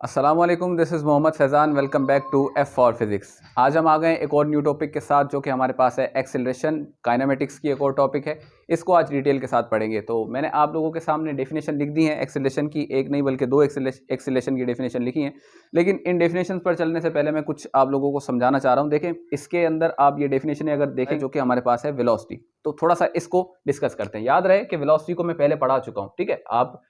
अस्सलामुअलैकुम, this is Mohammad Faizan. Welcome back to F for physics. आज हम आ गए एक और न्यू टॉपिक के साथ जो कि हमारे पास है एक्सेलरेशन काइनेमेटिक्स की एक और टॉपिक है। इसको आज डिटेल के साथ पढ़ेंगे। तो मैंने आप लोगों के सामने डेफिनेशन लिख दी है एक्सेलरेशन की, एक नहीं बल्कि दो एक्सेलरेशन की डेफिनेशन लिखी है। लेकिन इन डेफिनेशन पर चलने से पहले मैं कुछ आप लोगों को समझाना चाह रहा हूँ। देखें, इसके अंदर आप ये डेफिनेशन अगर देखें जो कि हमारे पास है वेलोसिटी, तो थोड़ा सा इसको डिस्कस करते हैं। याद रहे कि वेलोसिटी को मैं पहले पढ़ा चुका हूँ, ठीक है। आप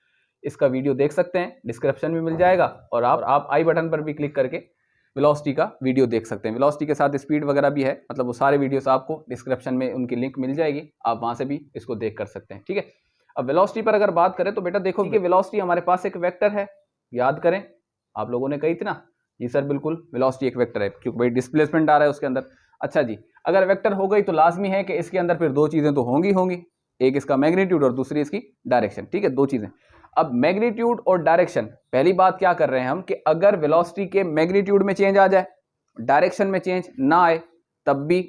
इसका वीडियो देख सकते हैं, डिस्क्रिप्शन में मिल जाएगा, और आप आई बटन पर भी क्लिक करके वेलोसिटी का वीडियो देख सकते हैं। वेलोसिटी के साथ स्पीड वगैरह भी है, मतलब वो सारे वीडियोस आपको डिस्क्रिप्शन में उनकी लिंक मिल जाएगी, आप वहां से भी इसको देख कर सकते हैं, ठीक है। अब वेलोसिटी पर अगर बात करें तो बेटा देखो कि वेलोसिटी हमारे पास एक वेक्टर है। याद करें, आप लोगों ने कही थी ना, जी सर बिल्कुल, वेलोसिटी एक वेक्टर है क्योंकि भाई डिस्प्लेसमेंट आ रहा है उसके अंदर। अच्छा जी, अगर वेक्टर हो गई तो लाजमी है कि इसके अंदर फिर दो चीजें तो होंगी, एक इसका मैग्नीट्यूड और दूसरी इसकी डायरेक्शन, ठीक है, दो चीजें। अब मैग्नीट्यूड और डायरेक्शन, पहली बात क्या कर रहे हैं हम कि अगर वेलोसिटी के मैग्नीट्यूड में चेंज आ जाए, डायरेक्शन में चेंज ना आए, तब भी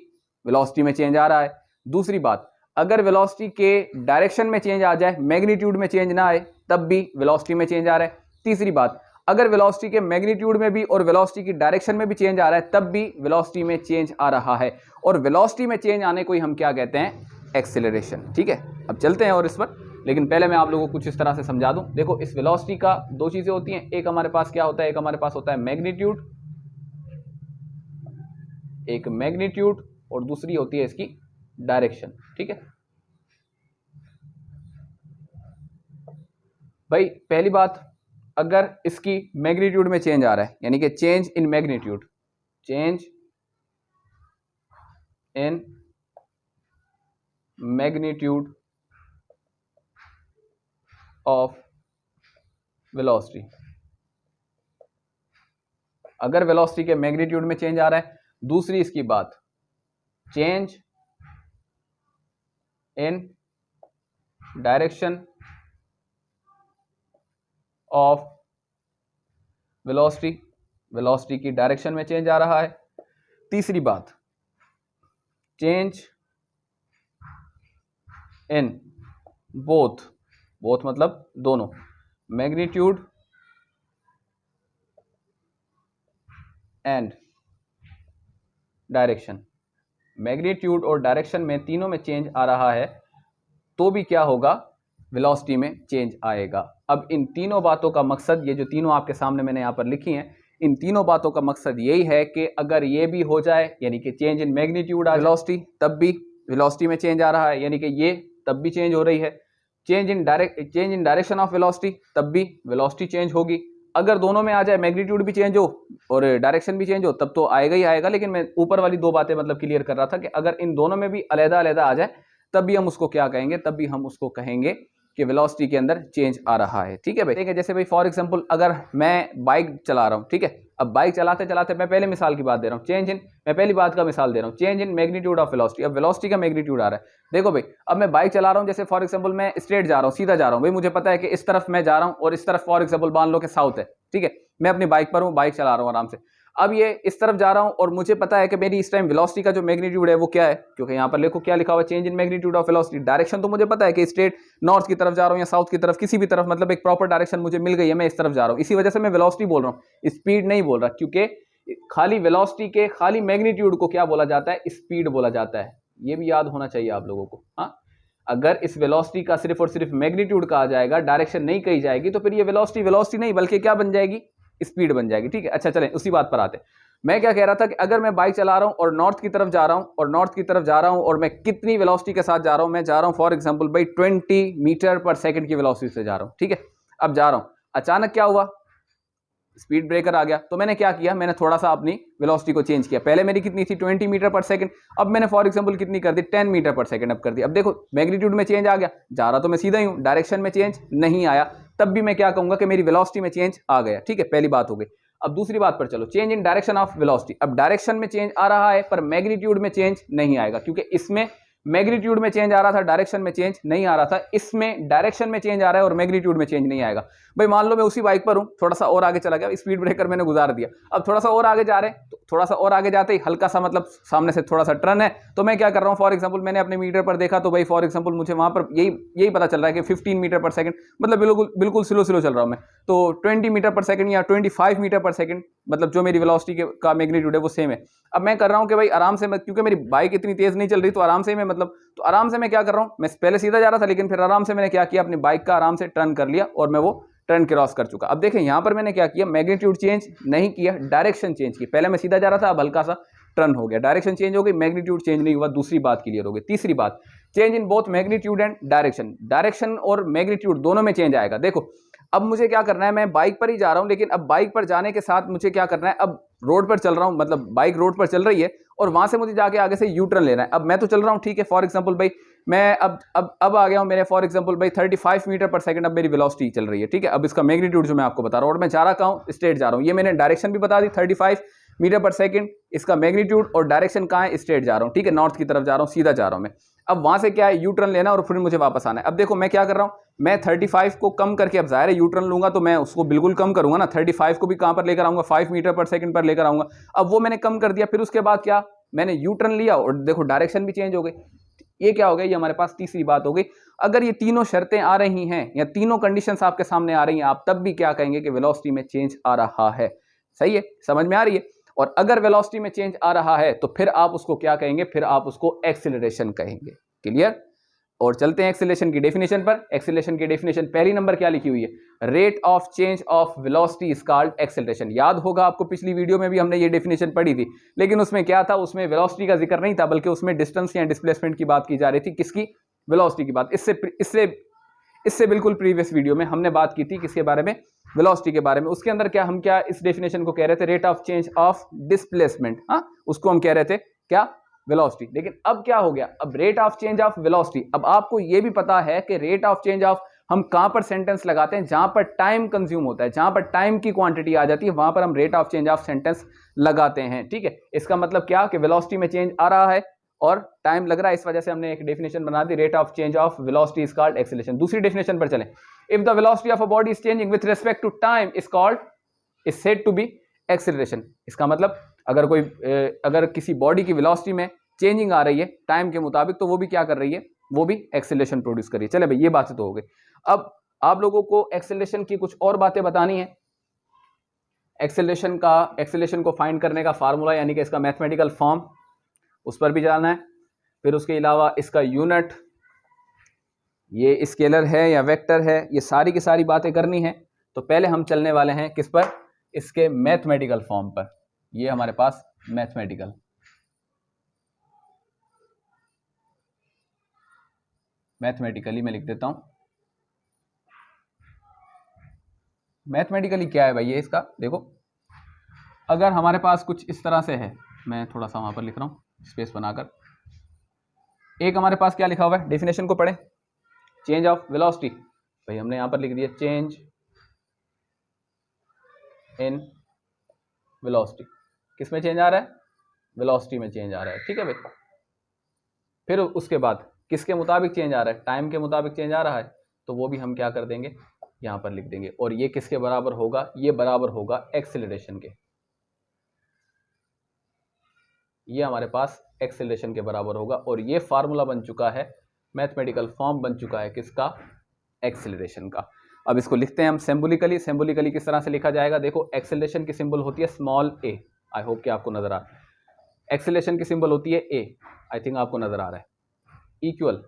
वेलोसिटी में चेंज आ रहा है। दूसरी बात, अगर वेलोसिटी के डायरेक्शन में चेंज आ जाए, मैग्नीट्यूड में चेंज ना आए, तब भी वेलोसिटी में चेंज आ रहा है। तीसरी बात, अगर वेलोसिटी के मैग्नीट्यूड में भी और वेलोसिटी की डायरेक्शन में भी चेंज आ रहा है, तब भी वेलोसिटी में चेंज आ रहा है। और वेलोसिटी में चेंज आने को ही हम क्या कहते हैं? एक्सेलरेशन, ठीक है। अब चलते हैं और इस पर, लेकिन पहले मैं आप लोगों को कुछ इस तरह से समझा दूं। देखो, इस वेलोसिटी का दो चीजें होती हैं, एक हमारे पास क्या होता है, एक हमारे पास होता है मैग्नीट्यूड, एक मैग्नीट्यूड, और दूसरी होती है इसकी डायरेक्शन, ठीक है भाई। पहली बात, अगर इसकी मैग्नीट्यूड में चेंज आ रहा है, यानी कि change in magnitude, change in magnitude of velocity, अगर वेलोसिटी के मैग्नीट्यूड में चेंज आ रहा है। दूसरी इसकी बात, change in direction of velocity, velocity की डायरेक्शन में चेंज आ रहा है। तीसरी बात, चेंज इन बोथ, बोथ मतलब दोनों, मैग्नीट्यूड एंड डायरेक्शन, मैग्नीट्यूड और डायरेक्शन में तीनों में चेंज आ रहा है, तो भी क्या होगा? वेलोसिटी में चेंज आएगा। अब इन तीनों बातों का मकसद, ये जो तीनों आपके सामने मैंने यहां पर लिखी हैं, इन तीनों बातों का मकसद यही है कि अगर ये भी हो जाए, यानी कि change in magnitude or velocity, तब भी वेलोसिटी में चेंज आ रहा है, यानी कि ये तब भी चेंज हो रही है। Change in direction of velocity, तब भी वेलोसिटी चेंज होगी। अगर दोनों में आ जाए, मैग्नीट्यूड भी चेंज हो और डायरेक्शन भी चेंज हो, तब तो आएगा ही आएगा। लेकिन मैं ऊपर वाली दो बातें मतलब क्लियर कर रहा था कि अगर इन दोनों में भी अलग अलग आ जाए, तब भी हम उसको क्या कहेंगे? तब भी हम उसको कहेंगे कि वेलोसिटी के अंदर चेंज आ रहा है, ठीक है भाई। ठीक है, जैसे भाई फॉर एग्जांपल अगर मैं बाइक चला रहा हूं, ठीक है, अब बाइक चलाते चलाते, मैं पहले मिसाल की बात दे रहा हूं, चेंज इन, मैं पहली बात का मिसाल दे रहा हूं, change in magnitude of velocity. अब वेलोसिटी का मैग्नीट्यूड आ रहा है, देखो भाई, अब मैं बाइक चला रहा हूं, जैसे फॉर एग्जांपल मैं स्ट्रेट जा रहा हूं, सीधा जा रहा हूं भाई, मुझे पता है कि इस तरफ मैं जा रहा हूं और इस तरफ फॉर एग्जांपल मान लो कि साउथ है, ठीक है। मैं अपनी बाइक पर हूं, बाइक चला रहा हूं आराम से। अब ये इस तरफ जा रहा हूं और मुझे पता है कि मेरी इस टाइम वेलोसिटी का जो मैग्नीट्यूड है वो क्या है, क्योंकि यहां पर देखो क्या लिखा हुआ है, change in magnitude of velocity. Direction तो मुझे पता है कि स्ट्रेट नॉर्थ की तरफ जा रहा हूं या साउथ की तरफ, किसी भी तरफ, मतलब एक प्रॉपर डायरेक्शन मुझे मिल गई है, मैं इस तरफ जा रहा हूं, इसी वजह से मैं वेलोसिटी बोल रहा हूं, स्पीड नहीं बोल रहा, क्योंकि खाली वेलोसिटी के खाली मैग्नीट्यूड को क्या बोला जाता है? स्पीड बोला जाता है। ये भी याद होना चाहिए आप लोगों को। हाँ, अगर इस वेलोसिटी का सिर्फ और सिर्फ मैग्नीट्यूड कहा जाएगा, डायरेक्शन नहीं कही जाएगी, तो फिर ये वेलोसिटी नहीं बल्कि क्या बन जाएगी? स्पीड बन जाएगी, ठीक है। अच्छा चलें उसी बात पर आते हैं। मैं क्या कह रहा था कि अगर मैं बाइक चला रहा हूं और नॉर्थ की तरफ जा रहा हूं, और मैं कितनी वेलोसिटी के साथ जा रहा हूं? मैं जा रहा हूं फॉर एग्जांपल भाई 20 मीटर पर सेकंड की वेलोसिटी से जा रहा हूं, ठीक है। अब जा रहा हूं, अचानक क्या हुआ? स्पीड ब्रेकर आ गया। तो मैंने क्या किया? मैंने थोड़ा सा अपनी वेलोसिटी को चेंज किया। पहले मेरी कितनी थी? 20 मीटर पर सेकंड, अब मैंने फॉर एग्जांपल कितनी कर दी? 10 मीटर पर सेकंड अब कर दी। अब देखो मैग्नीट्यूड में चेंज आ गया, जा रहा तो मैं सीधा ही हूं, डायरेक्शन में चेंज नहीं आया, तब भी मैं क्या कहूंगा कि मेरी वेलोसिटी में चेंज आ गया, ठीक है। पहली बात हो गई। अब दूसरी बात पर चलो, change in direction of velocity. अब डायरेक्शन में चेंज आ रहा है पर मैग्नीट्यूड में चेंज नहीं आएगा, क्योंकि इसमें मैग्नीट्यूड में चेंज आ रहा था, डायरेक्शन में चेंज नहीं आ रहा था। इसमें डायरेक्शन में चेंज आ रहा है और मैग्नीट्यूड में चेंज नहीं आएगा। भाई मान लो मैं उसी बाइक पर हूं, थोड़ा सा और आगे चला गया, स्पीड ब्रेकर मैंने गुजार दिया, अब थोड़ा सा और आगे जा रहे हैं, तो थोड़ा सा और आगे जाते ही हल्का सा मतलब सामने से थोड़ा सा टर्न है, तो मैं क्या कर रहा हूं, फॉर एग्जांपल मैंने अपने मीटर पर देखा, तो भाई फॉर एग्जांपल मुझे वहां पर यही पता चल रहा है कि 15 मीटर पर सेकंड, मतलब बिल्कुल बिल्कुल स्लो स्लो चल रहा हूं मैं, तो 20 मीटर पर सेकंड या 25 मीटर पर सेकंड, मतलब जो मेरी वेलोसिटी का मैग्नीट्यूड है वो सेम है। अब मैं कर रहा हूं कि भाई आराम से, क्योंकि मेरी बाइक इतनी तेज नहीं चल रही, तो आराम से मैं मतलब, तो आराम से मैं क्या कर रहा हूं, मैं पहले सीधा जा रहा था, लेकिन फिर आराम से मैंने क्या किया, अपनी बाइक का आराम से टर्न कर लिया और मैं वो टर्न क्रॉस कर चुका। अब देखें यहां पर मैंने क्या किया, मैग्नीट्यूड चेंज नहीं किया, डायरेक्शन चेंज की। पहले मैं सीधा जा रहा था, अब हल्का सा टर्न हो गया, डायरेक्शन चेंज हो गई, मैग्नीट्यूड चेंज नहीं हुआ। दूसरी बात क्लियर हो गई। तीसरी बात, change in both magnitude and direction. Direction और मैग्नीट्यूड दोनों में चेंज आएगा। देखो अब मुझे क्या करना है, मैं बाइक पर ही जा रहा हूं, लेकिन अब बाइक पर जाने के साथ मुझे क्या करना है, अब रोड पर चल रहा हूं, मतलब बाइक रोड पर चल रही है और वहां से मुझे जाके आगे से यू टर्न लेना है। अब मैं तो चल रहा हूं, ठीक है, फॉर एग्जांपल भाई मैं अब आ गया हूं मेरे, फॉर एग्जांपल भाई 35 मीटर पर सेकंड अब मेरी वेलोसिटी चल रही है, ठीक है। अब इसका मैग्नीट्यूड जो मैं आपको बता रहा हूं, और मैं जा रहा हूं, स्ट्रेट जा रहा हूं, ये मैंने डायरेक्शन भी बता दी 35 मीटर पर सेकंड, इसका मैग्नीट्यूड और डायरेक्शन कहां है, स्ट्रेट जा रहा हूं, ठीक है, नॉर्थ की तरफ जा रहा हूं, सीधा जा रहा हूं मैं। अब वहां से क्या है, यू टर्न लेना और फिर मुझे वापस आना है। अब देखो मैं क्या कर रहा हूं, मैं 35 को कम करके, अब जाहिर है यू टर्न लूंगा तो मैं उसको बिल्कुल कम करूंगा ना, 35 को भी कहां पर लेकर आऊंगा, 5 मीटर पर सेकंड पर लेकर आऊंगा। अब वो मैंने कम कर दिया, फिर उसके बाद क्या, मैंने यू टर्न लिया और देखो डायरेक्शन भी चेंज हो गई। ये क्या हो गया, ये हमारे पास तीसरी बात हो गई। अगर ये तीनों शर्तें आ रही हैं या तीनों कंडीशंस आपके सामने आ रही हैं, आप तब भी क्या कहेंगे कि वेलोसिटी में चेंज आ रहा है। सही है, समझ में आ रही है। और अगर वेलोसिटी में चेंज आ रहा है तो फिर आप उसको क्या कहेंगे, फिर आप उसको एक्सीलरेशन कहेंगे। क्लियर। और चलते हैं एक्सीलरेशन की डेफिनेशन पर। एक्सीलरेशन की डेफिनेशन पहली नंबर क्या लिखी हुई है, rate of change of velocity is called acceleration. याद होगा आपको, पिछली वीडियो में भी हमने ये डेफिनेशन पढ़ी थी, लेकिन उसमें क्या था, उसमें वेलोसिटी का जिक्र नहीं था, बल्कि उसमें डिस्टेंस या डिस्प्लेसमेंट की बात की जा रही थी। किसकी, वेलोसिटी की बात। इससे बिल्कुल प्रीवियस वीडियो में हमने बात की थी किसके बारे में, वेलोसिटी के बारे में। उसके अंदर क्या, हम क्या इस डेफिनेशन को कह रहे थे, rate of change of displacement, हाँ उसको हम कह रहे थे क्या, वेलोसिटी। लेकिन अब क्या हो गया, अब rate of change of velocity. अब आपको यह भी पता है कि रेट ऑफ चेंज ऑफ हम कहां पर सेंटेंस लगाते हैं, जहां पर टाइम कंज्यूम होता है, जहां पर टाइम की क्वांटिटी आ जाती है, वहां पर हम rate of change of sentence लगाते हैं। ठीक है, इसका मतलब क्या कि वेलोसिटी में चेंज आ रहा है और टाइम लग रहा है, इस वजह से हमने एक डेफिनेशन बना दी, rate of change of velocity is called acceleration. दूसरी डेफिनेशन पर चलें, if the velocity of a body is changing with respect to time is called, is said to be acceleration. इसका मतलब अगर किसी बॉडी की वेलोसिटी में चेंजिंग आ रही है टाइम के मुताबिक, तो वो भी क्या कर रही है, वो भी एक्सीलरेशन प्रोड्यूस कर रही है। चले भाई, ये बातें तो हो गई। अब आप लोगों को एक्सीलरेशन की कुछ और बातें बतानी है। एक्सीलरेशन को फाइंड करने का फार्मूला, यानी कि इसका मैथमेटिकल फॉर्म, उस पर भी जाना है। फिर उसके अलावा इसका यूनिट, ये स्केलर है या वेक्टर है, ये सारी की सारी बातें करनी है। तो पहले हम चलने वाले हैं किस पर, इसके मैथमेटिकल फॉर्म पर। ये हमारे पास मैथमेटिकली मैं लिख देता हूं। मैथमेटिकली क्या है भाई, ये इसका देखो, अगर हमारे पास कुछ इस तरह से है, मैं थोड़ा सा वहां पर लिख रहा हूं स्पेस बनाकर। एक हमारे पास क्या लिखा हुआ है, डेफिनेशन को पढ़े, चेंज ऑफ वेलोसिटी, भाई हमने यहां पर लिख दिया चेंज इन वेलोसिटी। किस में चेंज आ रहा है, वेलोसिटी में चेंज आ रहा है। ठीक है भाई, फिर उसके बाद किसके मुताबिक चेंज आ रहा है, टाइम के मुताबिक चेंज आ रहा है, तो वो भी हम क्या कर देंगे, यहां पर लिख देंगे। और ये किसके बराबर होगा, ये बराबर होगा एक्सीलरेशन के। ये हमारे पास एक्सीलरेशन के बराबर होगा। और ये फार्मूला बन चुका है, मैथमेटिकल फॉर्म बन चुका है किसका, एक्सीलरेशन का। अब इसको लिखते हैं हम सिंबॉलिकली। सिंबॉलिकली किस तरह से लिखा जाएगा, देखो एक्सीलरेशन की सिंबल होती है स्मॉल ए, आई होप कि आपको नजर आ रहा है। एक्सीलरेशन की सिंबल होती है ए, आई थिंक आपको नजर आ रहा है। इक्वल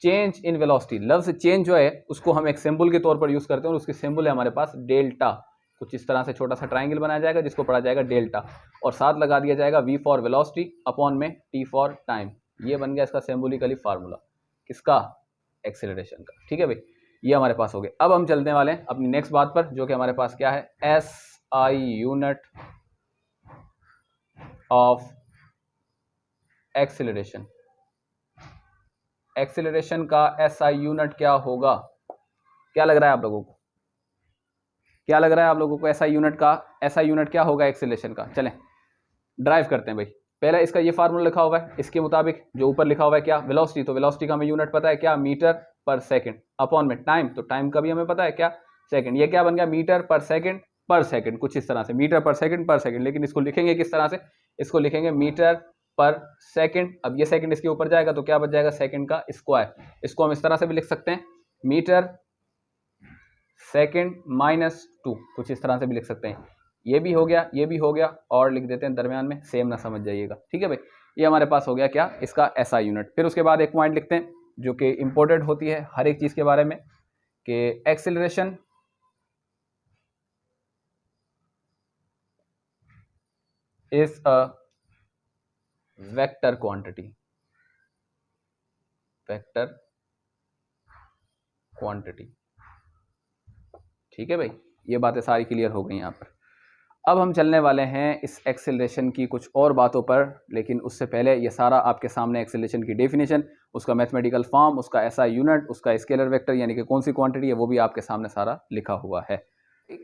चेंज इन वेलोसिटी, लफ्ज चेंज जो है उसको हम एक सिंबल के तौर पर यूज करते हैं, और उसकी सिंबल है हमारे पास डेल्टा। कुछ इस तरह से छोटा सा ट्राइंगल बनाया जाएगा जिसको पढ़ा जाएगा डेल्टा, और साथ लगा दिया जाएगा v फॉर वेलोसिटी अपॉन में t फॉर टाइम। ये बन गया इसका सिंबॉलिकली फार्मूला किसका, एक्सीलरेशन का। ठीक है भाई, ये हमारे पास हो गए। अब हम चलने वाले हैं अपनी नेक्स्ट बात पर, जो कि हमारे पास क्या है, SI unit of acceleration. Acceleration का SI यूनिट क्या होगा, क्या लग रहा है आप लोगों को, क्या लग रहा है आप लोगों को SI यूनिट का, SI यूनिट क्या होगा एक्सीलरेशन का। चलें ड्राइव करते हैं भाई। पहला इसका ये फार्मूला लिखा हुआ है, इसके मुताबिक जो ऊपर लिखा हुआ है क्या, वेलोसिटी, तो वेलोसिटी का हमें यूनिट पता है क्या, मीटर पर सेकंड, अपॉन में टाइम, तो टाइम का भी हमें पता है क्या, सेकंड। ये क्या बन गया, मीटर पर सेकंड, कुछ इस तरह से, मीटर पर सेकंड, लेकिन इसको लिखेंगे किस तरह से, इसको लिखेंगे मीटर पर सेकंड। अब ये सेकंड इसके ऊपर जाएगा तो क्या बच जाएगा, सेकंड का स्क्वायर। इसको हम इस तरह से भी लिख सकते हैं, मीटर सेकंड माइनस 2, कुछ इस तरह से भी लिख सकते हैं। ये भी हो गया, ये भी हो गया, और लिख देते हैं दरमियान में, सेम ना समझ जाइएगा, ठीक है भाई। ये हमारे पास हो गया क्या, इसका एसआई यूनिट। फिर उसके बाद एक पॉइंट लिखते हैं जो कि इंपॉर्टेंट होती है हर एक चीज के बारे में, कि acceleration is a vector quantity, vector quantity, ठीक है भाई। ये बातें सारी क्लियर हो गई यहाँ पर। अब हम चलने वाले हैं इस एक्सेलरेशन की कुछ और बातों पर, लेकिन उससे पहले ये सारा आपके सामने एक्सेलरेशन की डेफिनेशन, उसका मैथमेटिकल फॉर्म, उसका एसआई यूनिट, उसका स्केलर वेक्टर यानी कि कौन सी क्वांटिटी है, वो भी आपके सामने सारा लिखा हुआ है।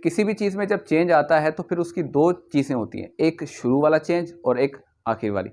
किसी भी चीज़ में जब चेंज आता है तो फिर उसकी दो चीज़ें होती हैं, एक शुरू वाला चेंज और एक आखिर वाली।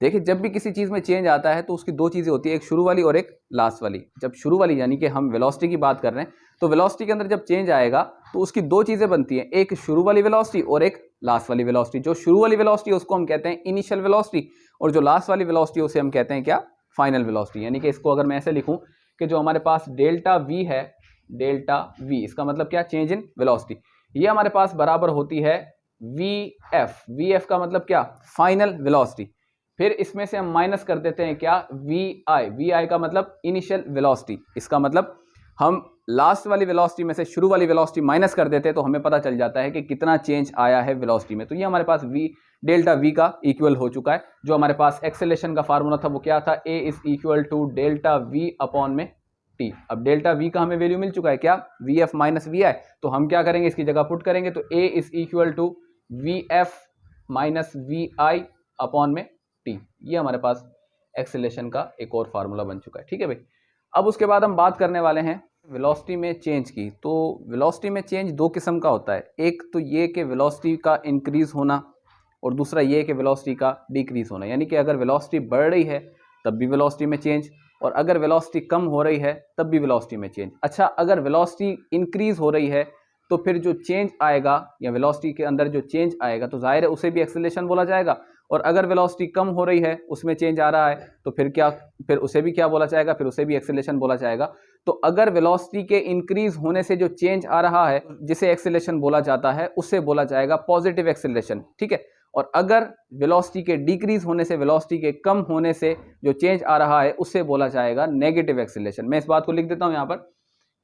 देखिए, जब भी किसी चीज़ में चेंज आता है तो उसकी दो चीज़ें होती है, एक शुरू वाली और एक लास्ट वाली। जब शुरू वाली यानी कि हम वेलोसिटी की बात कर रहे हैं, तो वेलोसिटी के अंदर जब चेंज आएगा तो उसकी दो चीज़ें बनती हैं, एक शुरू वाली वेलोसिटी और एक लास्ट वाली वेलोसिटी। जो शुरू वाली वेलोसिटी है उसको हम कहते हैं इनिशियल वेलोसिटी, और जो लास्ट वाली वेलोसिटी है उसे हम कहते हैं क्या, फाइनल वेलोसिटी। यानी कि इसको अगर मैं ऐसे लिखूं कि जो हमारे पास डेल्टा वी है, डेल्टा वी, इसका मतलब क्या, चेंज इन वेलोसिटी, ये हमारे पास बराबर होती है वी एफ। वी एफ का मतलब क्या, फाइनल वेलोसिटी। फिर इसमें से हम माइनस कर देते हैं क्या, वी आई। वी आई का मतलब इनिशियल वेलोसिटी। इसका मतलब हम लास्ट वाली वेलोसिटी में से शुरू वाली वेलोसिटी माइनस कर देते हैं तो हमें पता चल जाता है कि कितना चेंज आया है वेलोसिटी में। तो ये हमारे पास वी, डेल्टा वी का इक्वल हो चुका है। जो हमारे पास एक्सेलेरेशन का फार्मूला था वो क्या था, a is equal to delta v upon में टी। अब डेल्टा वी का हमें वैल्यू मिल चुका है क्या, v f minus v i. तो हम क्या करेंगे, इसकी जगह पुट करेंगे, तो a is equal to v f minus v i upon में टी। ये हमारे पास एक्सेलेरेशन का एक और फार्मूला बन चुका है, ठीक है भाई। अब उसके बाद हम बात करने वाले हैं वेलोसिटी में चेंज की। तो वेलोसिटी में चेंज दो किस्म का होता है, एक तो ये कि वेलोसिटी का इंक्रीज होना, और दूसरा ये कि वेलोसिटी का डिक्रीज होना। यानी कि अगर वेलोसिटी बढ़ रही है तब भी वेलोसिटी में चेंज, और अगर वेलोसिटी कम हो रही है तब भी वेलोसिटी में चेंज। अच्छा, अगर वेलोसिटी इंक्रीज हो रही है तो फिर जो चेंज आएगा या वेलोसिटी के अंदर जो चेंज आएगा तो जाहिर है उसे भी एक्सेलरेशन बोला जाएगा। और अगर वेलोसिटी कम हो रही है, उसमें चेंज आ रहा है, तो फिर क्या, फिर उसे भी क्या बोला जाएगा, फिर उसे भी एक्सेलरेशन बोला जाएगा। तो अगर वेलोसिटी के इंक्रीज होने से जो चेंज आ रहा है जिसे एक्सेलरेशन बोला जाता है, उसे बोला जाएगा पॉजिटिव एक्सेलरेशन, ठीक है। और अगर वेलोसिटी के डिक्रीज होने से, वेलोसिटी के कम होने से जो चेंज आ रहा है, उसे बोला जाएगा नेगेटिव एक्सेलरेशन। मैं इस बात को लिख देता हूं यहां पर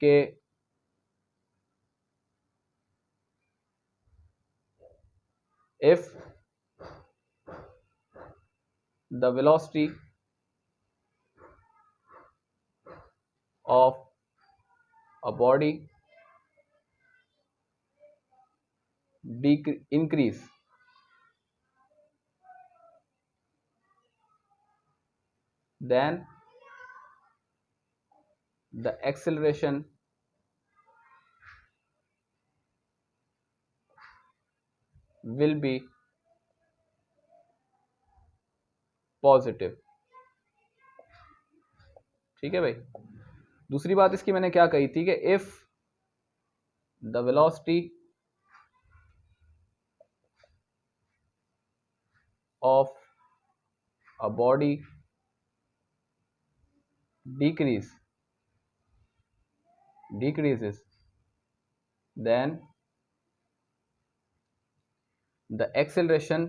कि if the velocity of a body increase, then the acceleration will be positive, ठीक है भाई। दूसरी बात इसकी मैंने क्या कही थी कि if the velocity of a body decreases, then the acceleration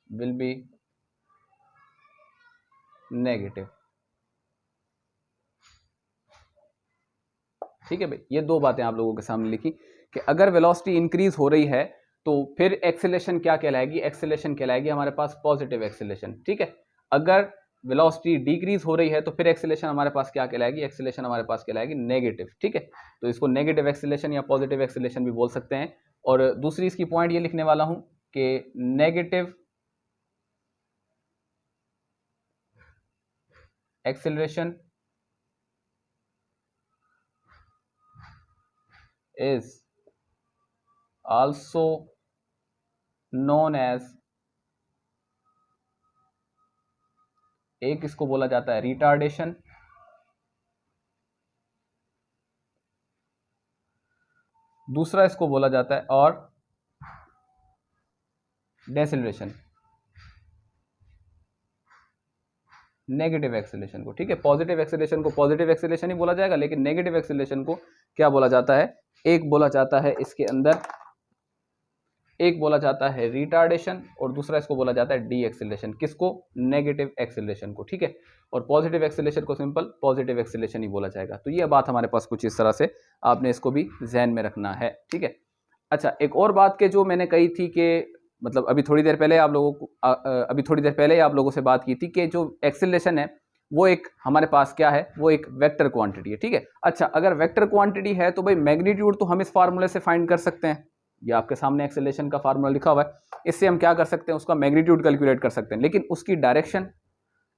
will be negative, ठीक है भाई। ये दो बातें आप लोगों के सामने लिखी कि अगर वेलोसिटी इंक्रीज हो रही है तो फिर एक्सेलरेशन क्या कहलाएगी, एक्सेलरेशन कहलाएगी हमारे पास पॉजिटिव एक्सेलरेशन, ठीक है। अगर वेलोसिटी डिक्रीज हो रही है तो फिर एक्सेलरेशन हमारे पास क्या कहलाएगी, एक्सेलरेशन हमारे पास कहलाएगी नेगेटिव, ठीक है। तो इसको नेगेटिव एक्सेलरेशन या पॉजिटिव एक्सेलरेशन भी बोल सकते हैं। और दूसरी इसकी पॉइंट ये लिखने वाला हूं कि negative acceleration is also known as, एक इसको बोला जाता है रिटार्डेशन, दूसरा इसको बोला जाता है और डेसिलरेशन, नेगेटिव एक्सेलरेशन को। ठीक है, पॉजिटिव एक्सेलरेशन को पॉजिटिव एक्सेलरेशन ही बोला जाएगा, लेकिन नेगेटिव एक्सेलरेशन को क्या बोला जाता है, एक बोला जाता है इसके अंदर, एक बोला जाता है रिटार्डेशन और दूसरा इसको बोला जाता है डी एक्सेलरेशन। किसको? नेगेटिव एक्सेलरेशन को। ठीक है, और पॉजिटिव एक्सेलरेशन को सिंपल पॉजिटिव एक्सेलरेशन ही बोला जाएगा। तो ये बात हमारे पास कुछ इस तरह से, आपने इसको भी ध्यान में रखना है। ठीक है, अच्छा एक और बात के जो मैंने कही थी कि मतलब अभी थोड़ी देर पहले आप लोगों को अभी थोड़ी देर पहले आप लोगों से बात की थी कि जो एक्सेलरेशन है वो एक हमारे पास क्या है, वो एक वेक्टर क्वांटिटी है। ठीक है, अच्छा अगर वेक्टर क्वांटिटी है तो भाई मैग्नीट्यूड तो हम इस फार्मूले से फाइंड कर सकते हैं। ये आपके सामने एक्सेलरेशन का फार्मूला लिखा हुआ है, इससे हम क्या कर सकते हैं, उसका मैग्नीट्यूड कैलकुलेट कर सकते हैं। लेकिन उसकी डायरेक्शन,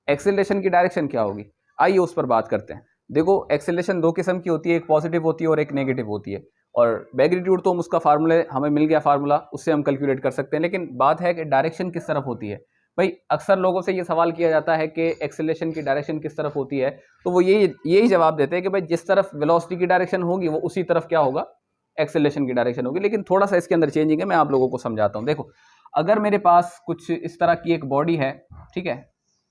एक्सेलरेशन की डायरेक्शन क्या होगी, आइए उस पर बात करते हैं। देखो एक्सेलरेशन दो किस्म की होती है, एक पॉजिटिव होती है और एक नेगेटिव होती है। और मैग्नीट्यूड तो हम उसका फार्मूले हमें मिल गया, फार्मूला उससे हम कैलकुलेट कर सकते हैं। लेकिन बात है कि डायरेक्शन किस तरफ होती है। भाई अक्सर लोगों से ये सवाल किया जाता है कि एक्सेलरेशन की डायरेक्शन किस तरफ होती है, तो वो यही जवाब देते हैं कि भाई जिस तरफ वेलोसिटी की डायरेक्शन होगी वो उसी तरफ क्या होगा, एक्सेलरेशन की डायरेक्शन होगी। लेकिन थोड़ा सा इसके अंदर चेंजिंग है, मैं आप लोगों को समझाता हूँ। देखो अगर मेरे पास कुछ इस तरह की एक बॉडी है, ठीक है,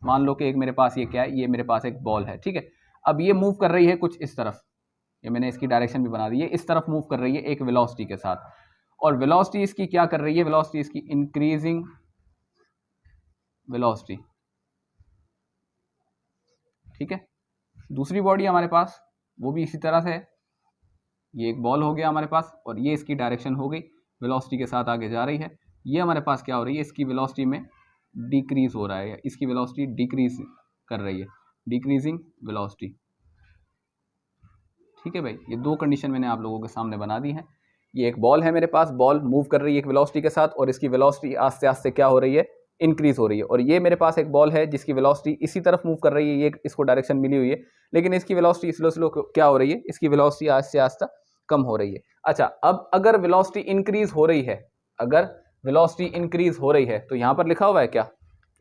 मान लो कि एक मेरे पास ये क्या है, ये मेरे पास एक बॉल है। ठीक है, अब ये मूव कर रही है कुछ इस तरफ, ये मैंने इसकी डायरेक्शन भी बना दी है, इस तरफ मूव कर रही है एक वेलोसिटी के साथ। और वेलोसिटी इसकी क्या कर रही है, वेलोसिटी इसकी इंक्रीजिंग वेलोसिटी। ठीक है, दूसरी बॉडी हमारे पास वो भी इसी तरह से है, ये एक बॉल हो गया हमारे पास और ये इसकी डायरेक्शन हो गई, वेलोसिटी के साथ आगे जा रही है। ये हमारे पास क्या हो रही है, इसकी वेलोसिटी में डिक्रीज हो रहा है, इसकी वेलोसिटी डिक्रीज कर रही है, डिक्रीजिंग वेलोसिटी। ठीक है भाई, ये दो कंडीशन मैंने आप लोगों के सामने बना दी है। ये एक बॉल है मेरे पास, बॉल मूव कर रही है एक वेलोसिटी के साथ और इसकी वेलोसिटी आस्ते आस्ते क्या हो रही है, इंक्रीज हो रही है। और ये मेरे पास एक बॉल है जिसकी वेलोसिटी इसी तरफ मूव कर रही है, ये इसको डायरेक्शन मिली हुई है, लेकिन इसकी वेलोसिटी स्लो स्लो क्या हो रही है, इसकी वेलोसिटी आस्ते आस्ते कम हो रही है। अच्छा अब अगर वेलोसिटी इंक्रीज हो रही है, अगर वेलोसिटी इंक्रीज हो रही है तो यहाँ पर लिखा हुआ है क्या,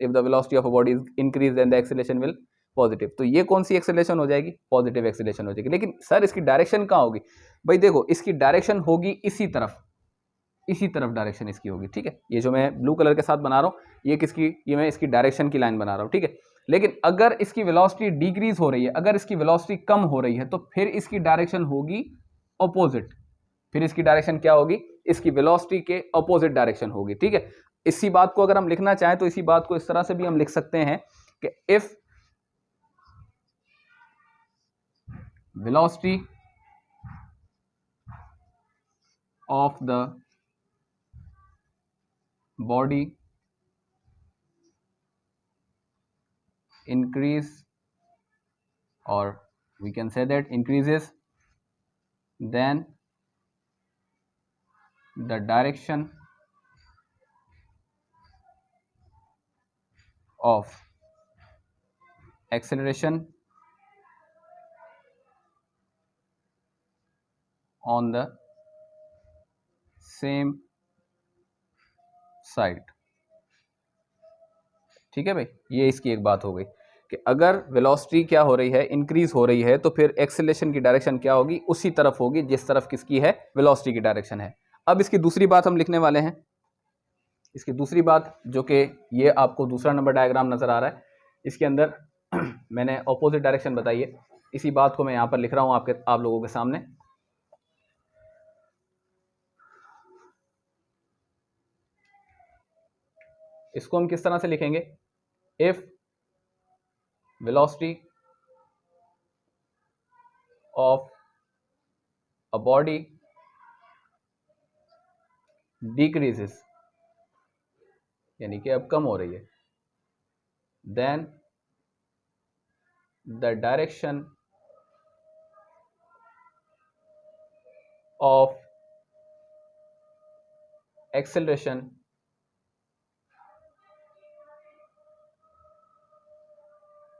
if the velocity of a body is increase then the acceleration will positive. तो ये कौन सी एक्सेलरेशन हो जाएगी, पॉजिटिव एक्सेलरेशन हो जाएगी। लेकिन सर इसकी डायरेक्शन कहाँ होगी, भाई देखो इसकी डायरेक्शन होगी इसी तरफ, इसी तरफ डायरेक्शन इसकी होगी। ठीक है, ये जो मैं ब्लू कलर के साथ बना रहा हूँ ये किसकी, ये मैं इसकी डायरेक्शन की लाइन बना रहा हूँ। ठीक है, लेकिन अगर इसकी वेलोसिटी डिक्रीज हो रही है, अगर इसकी वेलोसिटी कम हो रही है तो फिर इसकी डायरेक्शन होगी अपोजिट, फिर इसकी डायरेक्शन क्या होगी, इसकी वेलोसिटी के अपोजिट डायरेक्शन होगी। ठीक है, इसी बात को अगर हम लिखना चाहें तो इसी बात को इस तरह से भी हम लिख सकते हैं कि if velocity of the body increase, or we can say that increases, then the direction of acceleration on the same side। ठीक है भाई, ये इसकी एक बात हो गई कि अगर वेलोसिटी क्या हो रही है, इंक्रीज हो रही है, तो फिर एक्सेलरेशन की डायरेक्शन क्या होगी, उसी तरफ होगी जिस तरफ किसकी है, वेलोसिटी की डायरेक्शन है। अब इसकी दूसरी बात हम लिखने वाले हैं, इसकी दूसरी बात जो कि ये आपको दूसरा नंबर डायग्राम नजर आ रहा है, इसके अंदर मैंने ऑपोजिट डायरेक्शन बताई है, इसी बात को मैं यहाँ पर लिख रहा हूँ आप लोगों के सामने। इसको हम किस तरह से लिखेंगे, if velocity of a body decreases, यानी कि अब कम हो रही है, then the direction of acceleration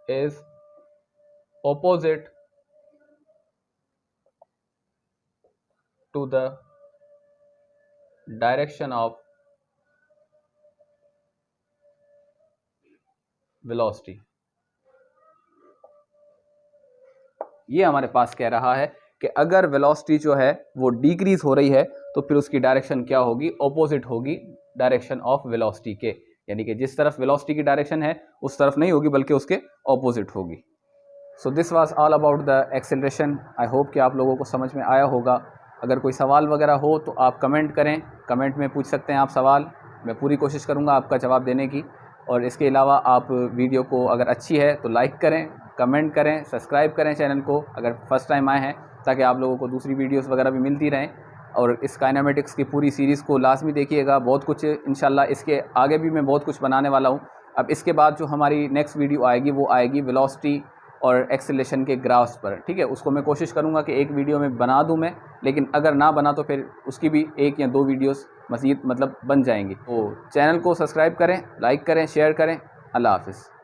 is opposite to the direction of velocity. ये हमारे पास कह रहा है कि अगर वेलोसिटी जो है वो डिक्रीज हो रही है तो फिर उसकी डायरेक्शन क्या होगी, ऑपोजिट होगी डायरेक्शन ऑफ वेलोसिटी के, यानी कि जिस तरफ वेलोसिटी की डायरेक्शन है उस तरफ नहीं होगी बल्कि उसके ऑपोजिट होगी। So this was all about the acceleration. I hope कि आप लोगों को समझ में आया होगा। अगर कोई सवाल वगैरह हो तो आप कमेंट करें, कमेंट में पूछ सकते हैं आप सवाल, मैं पूरी कोशिश करूँगा आपका जवाब देने की। और इसके अलावा आप वीडियो को अगर अच्छी है तो लाइक करें, कमेंट करें, सब्सक्राइब करें चैनल को अगर फर्स्ट टाइम आए हैं, ताकि आप लोगों को दूसरी वीडियोस वगैरह भी मिलती रहें। और इस काइनेमेटिक्स की पूरी सीरीज़ को लाजमी देखिएगा, बहुत कुछ इंशाल्लाह इसके आगे भी मैं बहुत कुछ बनाने वाला हूँ। अब इसके बाद जो हमारी नेक्स्ट वीडियो आएगी वो आएगी वेलोसिटी और एक्सेलरेशन के ग्राफ्स पर, ठीक है। उसको मैं कोशिश करूँगा कि एक वीडियो में बना दूँ मैं, लेकिन अगर ना बना तो फिर उसकी भी 1 या 2 वीडियोस मज़ीद मतलब बन जाएंगी। तो चैनल को सब्सक्राइब करें, लाइक करें, शेयर करें। अल्लाह हाफ़िज़।